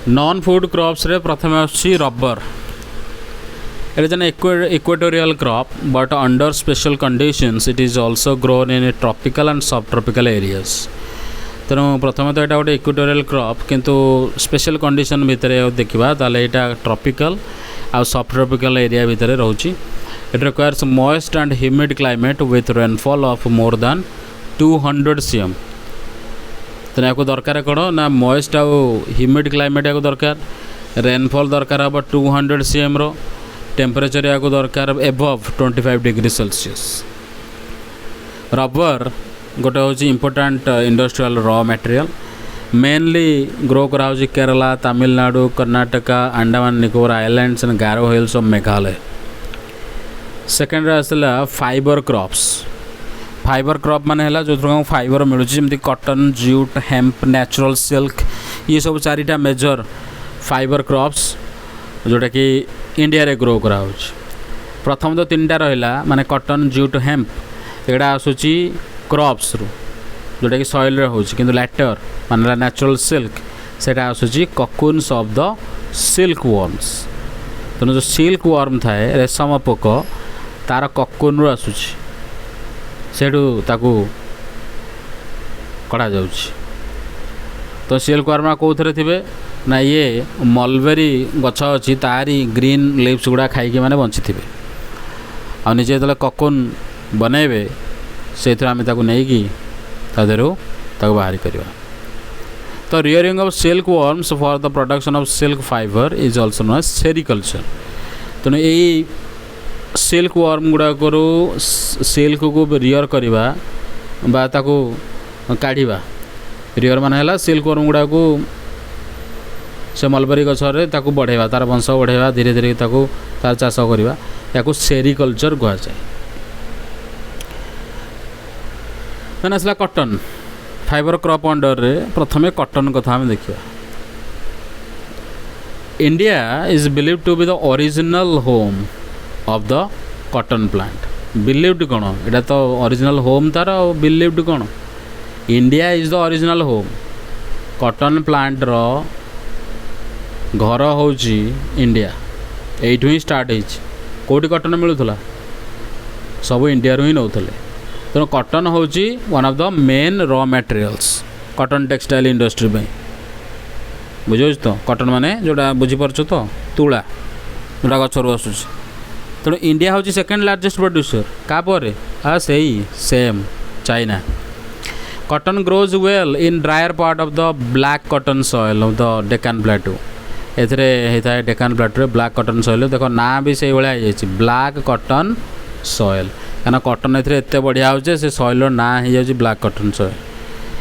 Non food crops रे प्रथम आछि rubber. It is an equatorial crop, but under special conditions it is also grown in tropical and subtropical areas. तेणु प्रथम तो यहाँ गोटे इक्वेटोरियल क्रॉप किंतु स्पेशल कंडीशन भितर देखा ताले यहाँ ट्रॉपिकल आ सब ट्रॉपिकल एरिया भितर रोची. It requires moist and humid climate with rainfall of more than 200 cm. तेना या दरकार कौन ना मॉइस्ट आ ह्यूमिड क्लाइमेट या दरकार, रेनफॉल दरकार हम 200 cm रो, टेम्परेचर या दरकार एबव 25 डिग्री सेल्सियस. रबर गोटे हूँ important industrial raw material. Mainly grow करा Kerala, Tamil Nadu, Karnataka, Andaman Nicobar islands and Garo hills of Meghalaya. Second आसला फाइबर क्रॉप्स. फाइबर क्रॉप माने है जो फाइबर मिलूँ जमी cotton, jute, hemp, natural silk, ये सब चारिटा मेजर फाइबर क्रॉप्स जोटा कि इंडिया रे ग्रो करा. प्रथम तो 3टा रहा माने कॉटन, जूट, हेम्प एटा आसूची क्रॉप्स रू जोटा कि सॉइल रे होची, किंतु लैटर माने नेचुरल सिल्क सेटा आसूची cocoons of the silk worms. तेणु जो सिल्क वर्म थाए रेशम पोक तार ककून रू आसूची, सेठू ताकू कड़ा जाउची. तो सिल्क वर्म कौन थे ना ये मलबेरी गछ अच्छी तारी ग्रीन लिव्स गुड़ा खाई मैंने बंची थे. आ निजे जो ककून बनइबे से आम नहीं बाहरी करवा. तो rearing of silk worms for the production of silk fibre is also known as sericulture. तेणु यही सिल्क वर्म गुड़ाक सिल्क को रियर करवा बा ताकू काढ़ा. रियर मान सिल्क वर्म गुड़ाक से मलबेरी गछरे ताकू बढ़ेवा, तार वंश बढ़ेवा, धीरे धीरे ताकू तार चाष करवा, या सेरिकल्चर कहुए. मैंने आसला कॉटन. फाइबर क्रॉप अंडर रे प्रथमे कॉटन कथा हम देखिए. India is believed to be the original home of the cotton plant. Believed कौन एटा तो ओरिजिनल होम तार, बिलीव्ड कौन India is the original home. Cotton plant रो घर हूँ इंडिया, एठू ही स्टार्ट होटी कॉटन मिलूला सब इंडिया रू ही नौले. तेणु कॉटन हूँ one of the main raw materials cotton textile industry में. बुझे तो कॉटन माने जोड़ा बुझीपार तो तुला जोड़ा गचर आसूँ. तेणु इंडिया हूँ सेकेंड लार्जेस्ट प्रोड्यूसर कापर से सेम China. Cotton grows well in drier part of the black cotton soil of the Deccan plateau. एथिरे होता है Deccan plateau black cotton soil. देखो ना भी से भाया ब्लैक कॉटन सॉइल क्या कॉटन एत बढ़िया हो से सॉइल ना हो ब्लैक कॉटन सॉइल.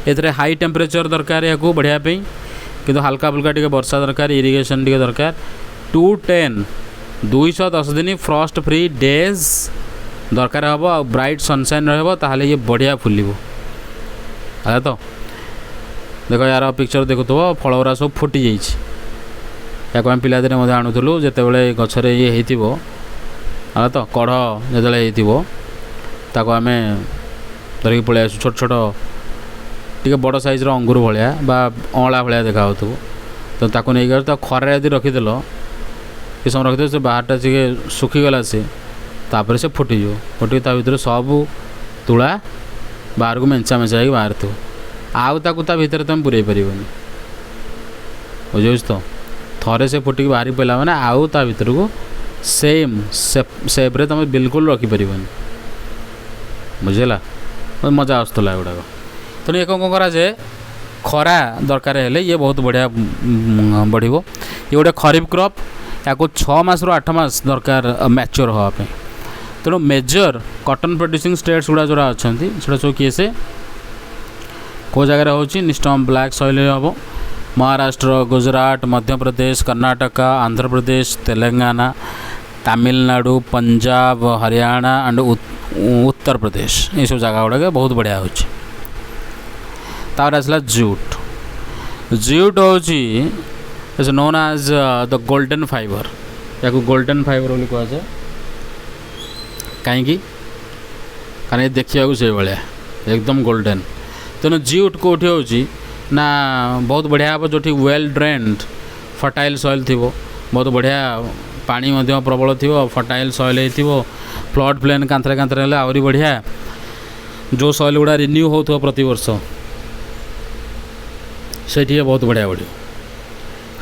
एथिरे हाई टेम्परेचर दरकार या बढ़िया कि हल्का फुल्का टी वर्षा दरकार, इरिगेशन टी दरकार. 210 दिन फ्रॉस्ट फ्री डेज दरकार हम आ ब्राइट सनसाइन रहा ये बढ़िया फुल. तो देख यार पिक्चर देखुव फल गुरा सब फुटी जाइए. या आम पिला दिन आणुलु जिते गचरे ये हो तो कढ़ जो ताको आम धरिक पलि आसू. छोट छोट टी बड़ साइज अंगूर भाया बा अँला भाया देखा हो तो ताको नहीं तो खरा यदि रखीदेल कि समय रखीदे से बाहरटा टे सुखीगला से तापर से फुटीज फुटी भर सब तुला बाहर को मेंचा मेचा बाहर थो आउ भितर तुम पूरे पारन. बुझे तो थरे से फुटिक बाहरी पड़ा मैंने आउ ता भीतर को सेम सेप्रे तुम बिल्कुल रखिपर. बुझेगा मजा आसला गुड़ाक. तेणु ये कौन कराए खरा दरकार है ये बहुत बढ़िया बढ़. ये गोटे खरीफ क्रॉप या 6 मास रु 8 मास दरकार मैच्योर हाँपे. तेणु मेजर कॉटन प्रोड्यूसिंग स्टेट्स गुड़ा जोड़ा अच्छा से सब किए से कौ जगार हो निस्टम ब्लैक सॉइल हम महाराष्ट्र, गुजरात, मध्य प्रदेश, कर्नाटका, आंध्र प्रदेश, तेलंगाना, तमिलनाडु, पंजाब, हरियाणा एंड उत्तर प्रदेश ये सब जगह गुड़ाक बहुत बढ़िया हो. आसला जूट. जूट हूँ known as the golden fibre. या गोल्डन फाइबर बोली कहुए कहीं कारण देखा से भाया एकदम गोल्डन. तेणु जूट कौटी हो ना बहुत बढ़िया हम जो वेल ड्रेन्ड फर्टाइल सॉइल थी बहुत बढ़िया पानी मध्य प्रबल थी फर्टाइल सॉइल हो फ्लड प्लेन कांथरे कांथरे आहरी बढ़िया जो सॉइल गुड़ा रिन्यू हो प्रति वर्ष से बहुत बढ़िया बढ़िया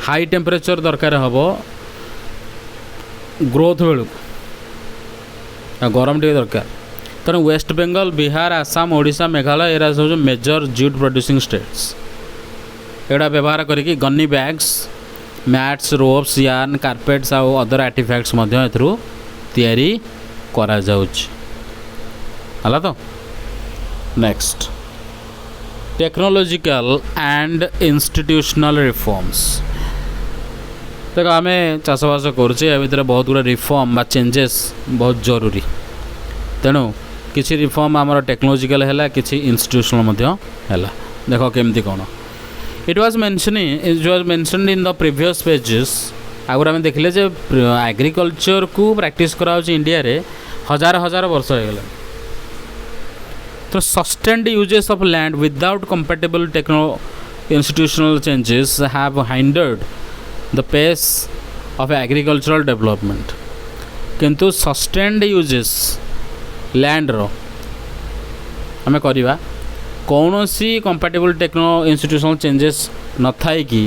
हाई टेम्परेचर दरकार हम ग्रोथ बेलू गरम टे दरकार तेणु वेस्ट बेंगल बिहार आसाम ओडिशा मेघालय एरा सब मेजर जूट प्रोड्यूसिंग स्टेट्स एड़ा व्यवहार करिकी gunny bags mats ropes yarn carpets आउ अदर आर्टिफैक्ट्स मध्य एथरू तैयारी करा जाउछ हला तो next technological and institutional reforms देख आम चाषबास करुचे भितर बहुत गुड़ा रिफॉर्म बा चेंजेस बहुत जरूरी तेणु किसी रिफॉर्म आमर टेक्नोलॉजिकल है किसी इंस्टीट्यूशनल है देख केमती कौन it was mentioned in the previous pages आगुरी आम देखले जे एग्रीकल्चर को प्रैक्टिस कराउछ इंडिया रे हजार हजार वर्ष हो गला तो sustained uses of land without compatible institutional changes have hindered the pace of agricultural development किंतु सस्टेन्ड यूजेस लैंड रो आम करवा कौन सी कंपैटिबल इंस्टीट्यूशनल चेंजेस न थाई कि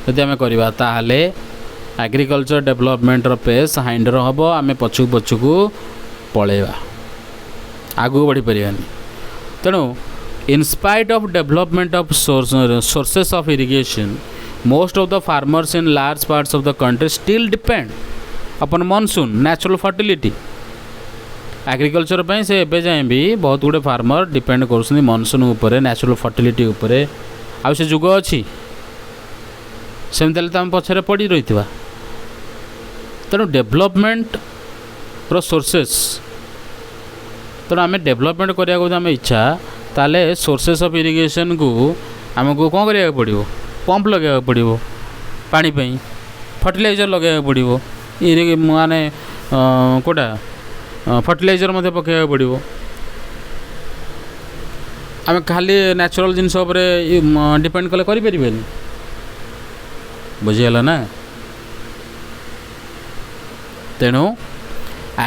यदि आम करवा ताहले एग्रीकल्चर डेवलपमेंट रो पेस हाइंडर हम आम पछुक पछुक पलैवा आगू बढ़ी पारानी तेणु in spite of development of sources of irrigation most of the farmers in large parts of the country still depend upon monsoon natural fertility agriculture पे से एबे जाए भी बहुत गुड़े फार्मर डिपेंड कर मनसून उपरे नेचुरल फर्टिलिटी उपरे आ से जुग अच्छी सेमती तो आम पछरे पड़ी रही तेणु डेवलपमेंट रो सोर्सेस तेणु आम डेवलपमेंट करने आम इच्छा ताले सोर्सेस ऑफ इरिगेशन को आमको कौन करा पड़ो पंप लगे पड़ो पानी फर्टिलाइजर लगे पड़ो माने कोटा फर्टिलाइजर मध्य पकड़ पड़ो आम खाली नेचुरल जिनस डिपेंड कले करें बुझीगला ना तेणु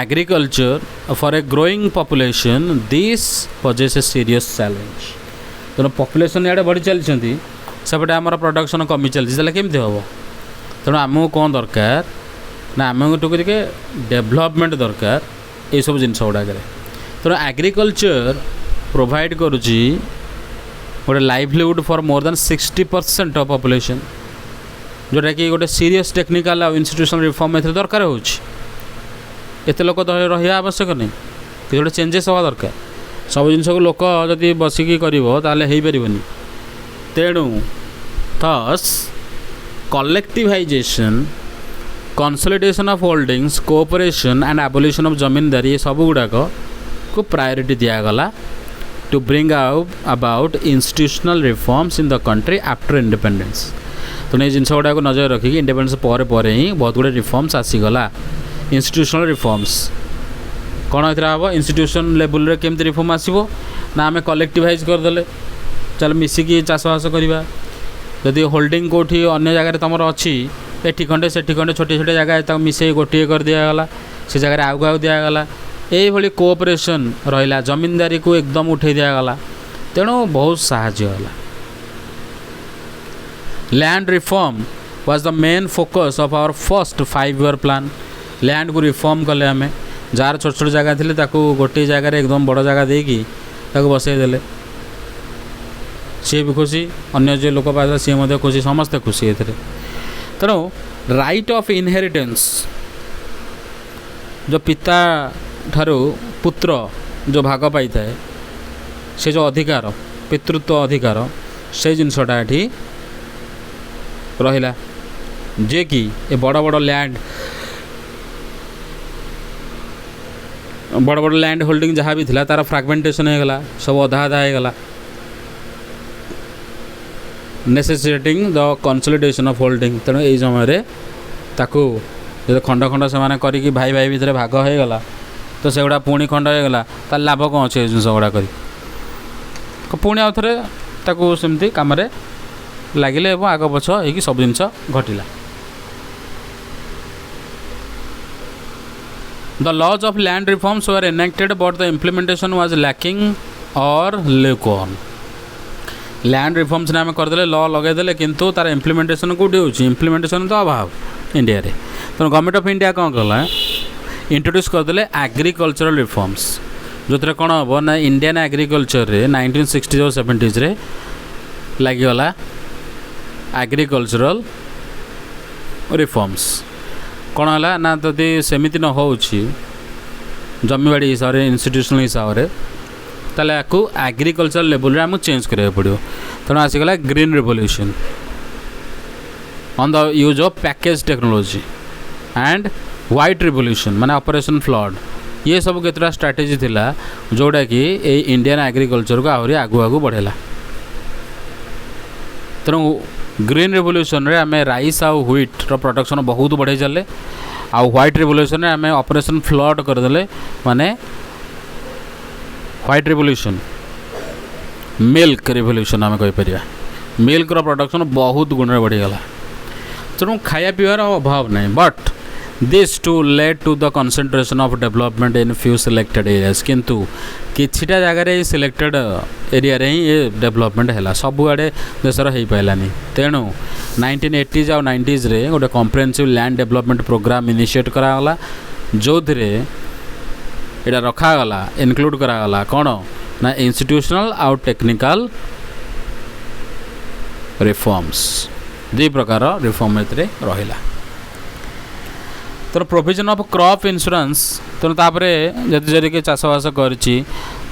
agriculture for a growing population this possess a serious challenge तेणु पॉपुलेशन इे बढ़ी चलती सेपटे आमर प्रोडक्शन कमी चलती केमती हम तेणु आमको कौन दरकार ना आम टुके डेवलपमेंट दरकार ये सब जिन गुड़ाक तेणु एग्रीकल्चर प्रोवाइड करुच्ची गोटे livelihood for more than 60% of population जोटा कि गोटे सीरियस टेक्निकल इंस्टीट्यूशनल रिफॉर्म ए दरकार होते लोक रहा आवश्यक नहीं कि गोटे चेंजेस हवा दरकार सब जिन को लोक जदि बसिकी कर तेणु thus collectivisation consolidation of holdings cooperation and abolition of zamindari ये सब गुड़ाक को प्रायोरिटी दिगला to bring about institutional reforms in the country after independence तो ये जिन गुड़ाक नजर रखिक इंडिपेंडेंस पर ही बहुत गुड़े रिफॉर्म्स आसीगला इंस्टीट्यूशनल रिफॉर्म्स कौन हम इंस्टीट्यूशन लेवल रे केमती रिफॉर्म आसो ना आम कलेक्टिवाइज करदे चल मिसिकी चाषबास करवा जदि होल्डिंग कौटी अन्य जगह तुम अच्छी एटी खंडे सेठी खंडे छोटे छोटे जगह मिसे गोटे कर दिगला से जगह आगु आगु दिगला ये कोऑपरेशन रहा जमींदारी को एकदम उठे दिगला तेणु बहुत साहाय्य land reform was the main focus of our first 5 year plan land को रिफॉर्म कले आम जार छोट छोट जगह थी गोटे जगह एकदम बड़ जगह देकी बसईदे सी भी खुशी अन्य जो लोक पास सी खुशी समस्ते खुशी ए तेणु राइट ऑफ इनहेरिटेंस जो पिता ठारू पुत्र जो भाग पाई थाए से जो अधिकार पितृत्व अधिकार से जिनसटा ये रहा जे कि ए बड़ बड़ लैंड बड़ बड़ लैंड होल्डिंग जहाँ भी थिला तार फ्रैगमेंटेशन होगला सब अधा अधा होगला necessitating the consolidation of holding तेणु यही समय ताकू जो खंड खंड से करी भाई भाई भितर भाग हो गला तो से गुड़ा पुणी खंड होगला तार लाभ कौन अच्छे जिन गुड़ा कर पुणी आउ थे सेमती कम लगिले आग पछ हो सब जिन घटला the laws of land reforms were enacted but the implementation was lacking और ल्यूकॉर्न। लैंड रिफॉर्म्स ने आम करदे लॉ लगेदे किंतु तार इम्प्लीमेंटेशन कौटी हो इम्प्लीमेंटेशन तो अभाव इंडिया रे। तो गवर्नमेंट ऑफ इंडिया कौन कला इंट्रोड्यूस करदे एग्रीकल्चरल रिफॉर्म्स जो कौन हम ना इंडियन एग्रीकल्चर रे 1960 और 70s रे लगिगला एग्रीकल्चरल रिफॉर्म्स। कौन है ना जदि सेमिति न हो जमीबाड़ी हिसाब से इंस्टीट्यूशनल हिसाब से ताले आपको एग्रीकल्चर लेवल आमको चेंज करा पड़ो। तेणु आसीगला green revolution on the use of package technology and white revolution माने ऑपरेशन फ्लड। ये सब केतरा स्ट्रैटेजी थिला जोड़ा कि ए इंडियन एग्रीकल्चर को आहरी आगु आगु बढ़ेला। तेणु ग्रीन रिवोल्यूशन रे आमे राइस आ व्हीट रो प्रोडक्शन बहुत बढ़े चले आ व्हाइट रिवोल्यूशन रे आमे ऑपरेशन फ्लड करदेले माने व्हाइट रिवोल्यूशन मिल्क रिवोल्यूशन आम कहीपर मिल्क रो प्रोडक्शन बहुत गुण बढ़ीगला। तेणु खाया पीवार अभाव नहीं but this too led to the concentration of development in few selected areas. किंतु किछिटा जगार सिलेक्टेड एरिया रे ही ये डेवलपमेंट है सबुआड़े देशर हो पारानी। तेणु 1980s और 90s रे गोटे comprehensive land development programme initiate करागला जो इटा रखागला इनक्लूड करागला कौन ना इंस्टीट्यूशनल आउ टेक्निकल रिफॉर्म्स दी प्रकार रिफॉर्म एतरे रहिला। तो प्रोविजन ऑफ क्रॉप इंश्योरेंस तेणु तापर जदि जदि कि चाषबास करछि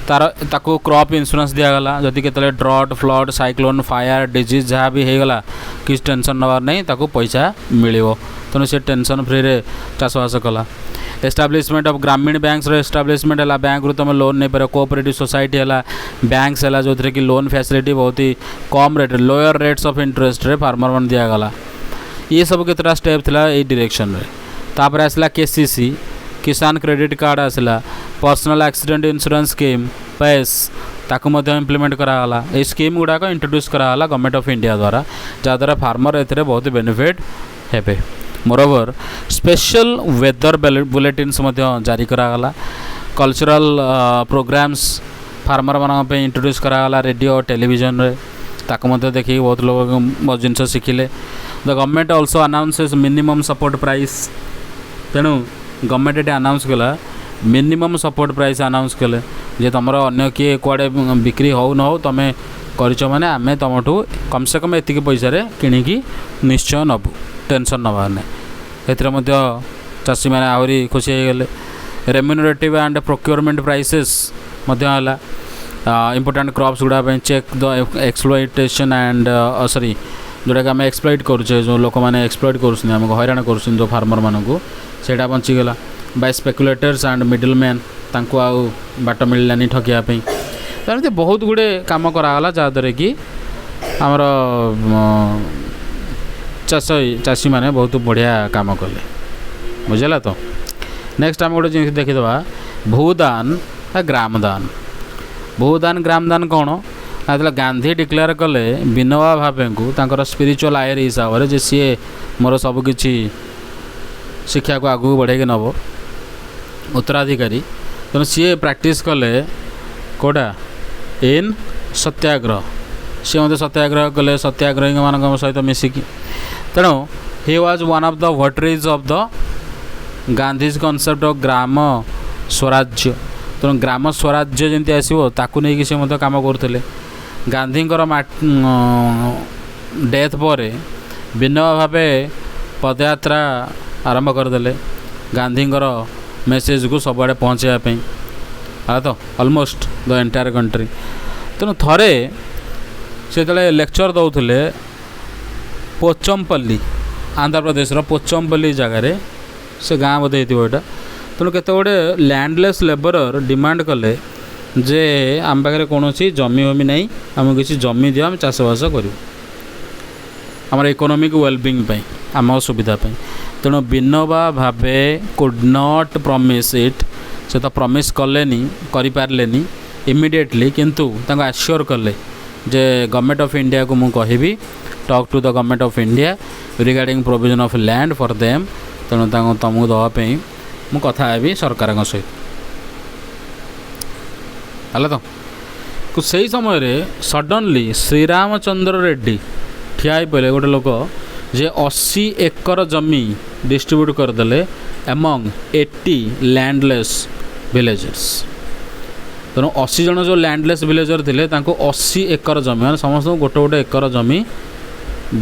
तार ताको क्रॉप इंश्योरेंस दिगला जदि केतले drought flood cyclone fire disease जहाँ भी होगला किसी टेंशन नबार नहीं ताको पैसा मिलिवो। तेणु से टेंशन फ्री रे चाषबास कला। एस्टाब्लिशमेंट ऑफ ग्रामीण बैंक्स एस्टाब्लिशमेंट है बैंक रू तुम लोन नहीं पार कोऑपरेटिव सोसाइटी है बैंक्स है जो कि लोन फैसिलिटी बहुत ही कम rate lower rates of interest रे फार्मर मान दिगला। ये सब केतरा स्टेप थिला ए डायरेक्शन रे। तापर आसला केसीसी किसान क्रेडिट कार्ड आसला पर्सनल एक्सीडेंट इंश्योरेंस स्कीम पैस ताकू मध्य इम्प्लीमेंट करागला। ये स्कीम गुड़ाक इंट्रोड्यूस करागला गवर्नमेंट ऑफ इंडिया द्वारा जहाँद्वारा फार्मर एथिरे बहुत बेनिफिट हेबे। मोरओवर स्पेशल वेदर बुलेटिन्स जारी करागला। कल्चरल प्रोग्राम्स फार्मर मान इंट्रोड्यूस करागला रेडियो टेलीविजन रे ताकू देखिए बहुत लोग बहुत जिन शिखिले। The government also announces minimum support price. तेणु गवर्नमेंट ये अनाउंस कला मिनिमम सपोर्ट प्राइस अनाउंस कले जे तुम अन्य किए कुआड़े बिक्री हो न हो तुम कर मैंने आम तुमठू कम से कम एतिक पैसा किणिकी निश्चय नबू टेंशन नबार नहीं। एमध्य चाषी मैंने आहरी खुशी हो गले। Remunerative and procurement prices important crops गुड़ा check the exploitation and sorry जोटा कि आम एक्सप्लॉइट करुचे जो लोक मैंने एक्सप्लॉइट करुँच हैरान कर जो फार्मर मानू सेटा बंचीगला by speculators and middle man तांको आउ बाट मिललानी ठकियापी। तो बहुत गुड़े काम करागला जहाँद्वारा कि आमर चाषी मैंने बहुत बढ़िया काम कले बुझेगा। तो नेक्स्ट आम गोटे जिन देखीदे भूदान ग्रामदान। भूदान ग्रामदान कौन ना गांधी डिक्लेयर कले विनोबा भावे को तांकर स्पिरिचुअल आयर हिसाब से सी मोर सबकि शिक्षा को आगू बढ़े नब उत्तराधिकारी। तेणु सी प्रैक्टिस कले कौटा इन सत्याग्रह सी मत सत्याग्रह कले सत्याग्रही मान सहित मिसिकी। तेणु he was one of the votaries of the Gandhi's concept of Gram Swarajya. तेणु ग्राम स्वराज्य जमी आसो ताकू नहीं सी काम करुले। गांधी डेथ पर विनोबा भावे पदयात्रा आरंभ करदे गांधी मेसेज को सबुआड़े पहुँचापी तो ऑलमोस्ट द एंटायर कंट्री। तेणु थरे से लेक्चर दौले पोचमपल्ली आंध्र प्रदेश पोचमपल्ली जगार से गाँ बोधे यहाँ। तेणु केते गुड़े लैंडलेस लेबरर डिमांड कले जे आम पाखे कौन जमी वमी नहीं आम किसी जमी दियो आम चाषबास करूँ आम इकोनॉमिक वेलबिंग आम सुविधा। तेणु Vinoba Bhave could not promise it से तो प्रॉमिस कलेनी करें इमिडिएटली किंतु तांको आश्योर कले जे गवर्नमेंट ऑफ इंडिया को मुझे कहि talk to the government of India regarding provision of land for them. तेणु तुमको दवाई ମୁଁ କଥା ହେବି ସରକାରଙ୍କ ସହିତ ହେଲା ତ ସେଇ ସମୟରେ ସଡନଲି ଶ୍ରୀରାମଚନ୍ଦ୍ର ରେଡ୍ଡି ଠିଆ ହେଇପଡ଼ିଲେ ଗୋଟେ ଲୋକ ଯେ 80 ଏକର ଜମି ଡିଷ୍ଟ୍ରିବ୍ୟୁଟ୍ କରିଦେଲେ ଏମଙ୍ଗ 80 ଲ୍ୟାଣ୍ଡଲେସ୍ ଭିଲେଜର୍ସ। ତେଣୁ 80 ଜଣ ଯେଉଁ ଲ୍ୟାଣ୍ଡଲେସ୍ ଭିଲେଜର ଥିଲେ ତାଙ୍କୁ 80 ଏକର ଜମି ମାନେ ସମସ୍ତଙ୍କୁ ଗୋଟେ ଗୋଟେ ଏକର ଜମି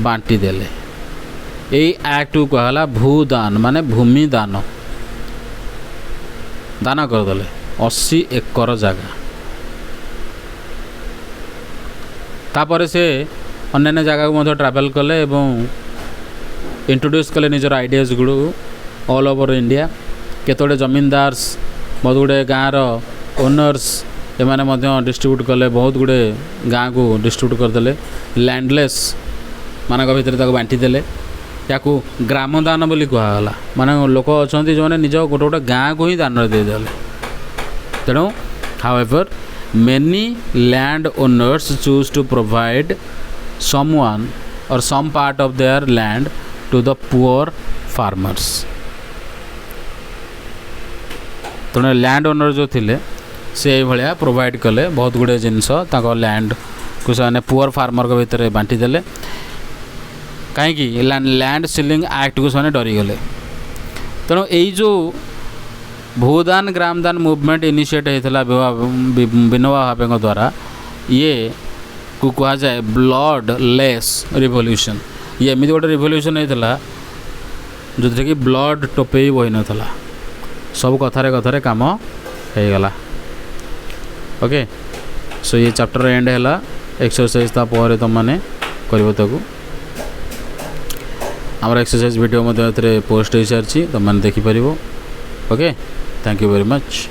ବାଣ୍ଟି ଦେଲେ। ଏଇ ଆକ୍ଟକୁ କୁହାଗଲା ଭୂଦାନ ମାନେ ଭୂମି ଦାନ। ଦାନ କରିଦେଲେ 80 ଏକର ଜାଗା। ତାପରେ ସେ ଅନ୍ୟାନ୍ୟ ଜାଗାକୁ ମଧ୍ୟ ଟ୍ରାଭେଲ୍ କଲେ ଏବଂ ଇଣ୍ଟ୍ରୋଡ୍ୟୁସ୍ କଲେ ନିଜର ଆଇଡ଼ିଆଜ୍ ଗୁଡ଼ିକୁ ଅଲ୍ ଓଭର୍ ଇଣ୍ଡିଆ। କେତେଗୁଡ଼ିଏ ଜମିନଦାର୍ସ ବହୁତ ଗୁଡ଼ିଏ ଗାଁର ଓନର୍ସ ଏମାନେ ମଧ୍ୟ ଡିଷ୍ଟ୍ରିବ୍ୟୁଟ୍ କଲେ, ବହୁତ ଗୁଡ଼ିଏ ଗାଁକୁ ଡିଷ୍ଟ୍ରିବ୍ୟୁଟ୍ କରିଦେଲେ। ଲ୍ୟାଣ୍ଡଲେସ୍ ମାନଙ୍କ ଭିତରେ ତାକୁ ବାଣ୍ଟିଦେଲେ। ୟାକୁ ଗ୍ରାମଦାନ ବୋଲି କୁହାଗଲା। ମାନେ ଲୋକ ଅଛନ୍ତି ଯେଉଁମାନେ ନିଜ ଗୋଟେ ଗୋଟେ ଗାଁକୁ ହିଁ ଦାନରେ ଦେଇଦେଲେ। ତେଣୁ ହାଉଏଭର୍ many land owners choose to provide someone or some part of their land to the poor farmers। ତେଣୁ ଲ୍ୟାଣ୍ଡ ଓନର୍ ଯେଉଁ ଥିଲେ ସେ ଏଇଭଳିଆ ପ୍ରୋଭାଇଡ଼ କଲେ ବହୁତ ଗୁଡ଼ିଏ ଜିନିଷ ତାଙ୍କ ଲ୍ୟାଣ୍ଡକୁ ସେମାନେ ପୁଅର୍ ଫାର୍ମରଙ୍କ ଭିତରେ ବାଣ୍ଟି ଦେଲେ। କାହିଁକି ଲ୍ୟାଣ୍ଡ ସିଲିଂ ଆକ୍ଟକୁ ସେମାନେ ଡରିଗଲେ। ତେଣୁ ଏଇ ଯେଉଁ ଭୂଦାନ ଗ୍ରାମଦାନ ମୁଭମେଣ୍ଟ ଇନିସିଏଟ୍ ହେଇଥିଲା ବିନୋବା ଭାବେଙ୍କ ଦ୍ୱାରା, ଇଏକୁ କୁହାଯାଏ ବ୍ଲଡ଼ଲେସ୍ ରିଭଲ୍ୟୁସନ୍। ଇଏ ଏମିତି ଗୋଟେ ରିଭଲ୍ୟୁସନ୍ ହେଇଥିଲା ଯେଉଁଥିରେ କି ବ୍ଲଡ଼ ଟୋପେ ବି ବହିନଥିଲା, ସବୁ କଥାରେ କଥାରେ କାମ ହେଇଗଲା। ଓକେ, ସୋ ଇଏ ଚାପ୍ଟର ଏଣ୍ଡ ହେଲା। ଏକ୍ସରସାଇଜ୍ ତାପରେ ତୁମମାନେ କରିବ ତାକୁ। ଆମର ଏକ୍ସରସାଇଜ୍ ଭିଡ଼ିଓ ମଧ୍ୟ ଏଥିରେ ପୋଷ୍ଟ ହେଇସାରିଛି, ତୁମମାନେ ଦେଖିପାରିବ। Okay, thank you very much।